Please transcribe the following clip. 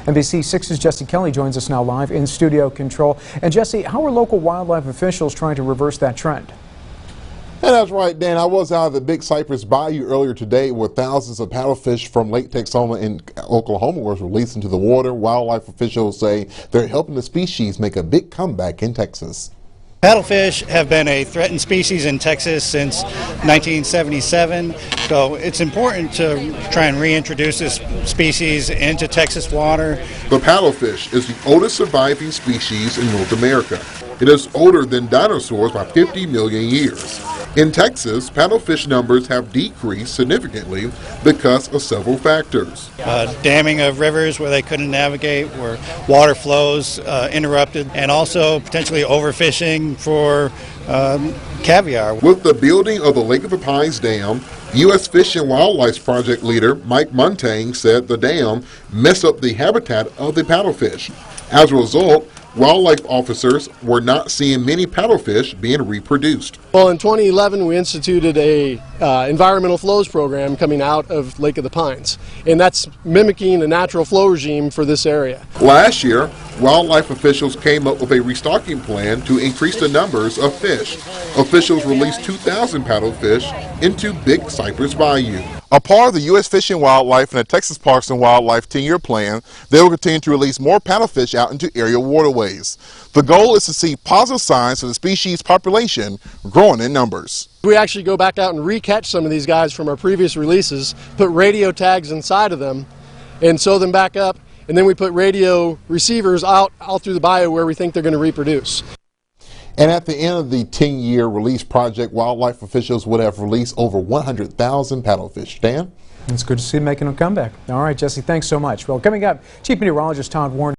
NBC6's Jesse Kelly joins us now live in studio control. And Jesse, how are local wildlife officials trying to reverse that trend? And that's right, Dan. I was out of the Big Cypress Bayou earlier today where thousands of paddlefish from Lake Texoma in Oklahoma was released into the water. Wildlife officials say they're helping the species make a big comeback in Texas. Paddlefish have been a threatened species in Texas since 1977, so it's important to try and reintroduce this species into Texas water. The paddlefish is the oldest surviving species in North America. It is older than dinosaurs by 50 million years. In Texas, paddlefish numbers have decreased significantly because of several factors. Damming of rivers where they couldn't navigate, where water flows interrupted, and also potentially overfishing for caviar. With the building of the Lake of the Pines Dam, U.S. Fish and Wildlife Project leader Mike Montang said the dam messed up the habitat of the paddlefish. As a result, wildlife officers were not seeing many paddlefish being reproduced. Well, in 2011, we instituted a environmental flows program coming out of Lake of the Pines, and that's mimicking a natural flow regime for this area. Last year, wildlife officials came up with a restocking plan to increase the numbers of fish. Officials released 2,000 paddlefish into Big Cypress Bayou. A part of the U.S. Fish and Wildlife and the Texas Parks and Wildlife 10-year plan, they will continue to release more paddlefish out into area waterways. The goal is to see positive signs of the species population growing in numbers. We actually go back out and recatch some of these guys from our previous releases, put radio tags inside of them, and sew them back up, and then we put radio receivers out through the bayou where we think they're going to reproduce. And at the end of the 10-year release project, wildlife officials would have released over 100,000 paddlefish. Dan? It's good to see them making a comeback. All right, Jesse, thanks so much. Well, coming up, Chief Meteorologist Todd Warren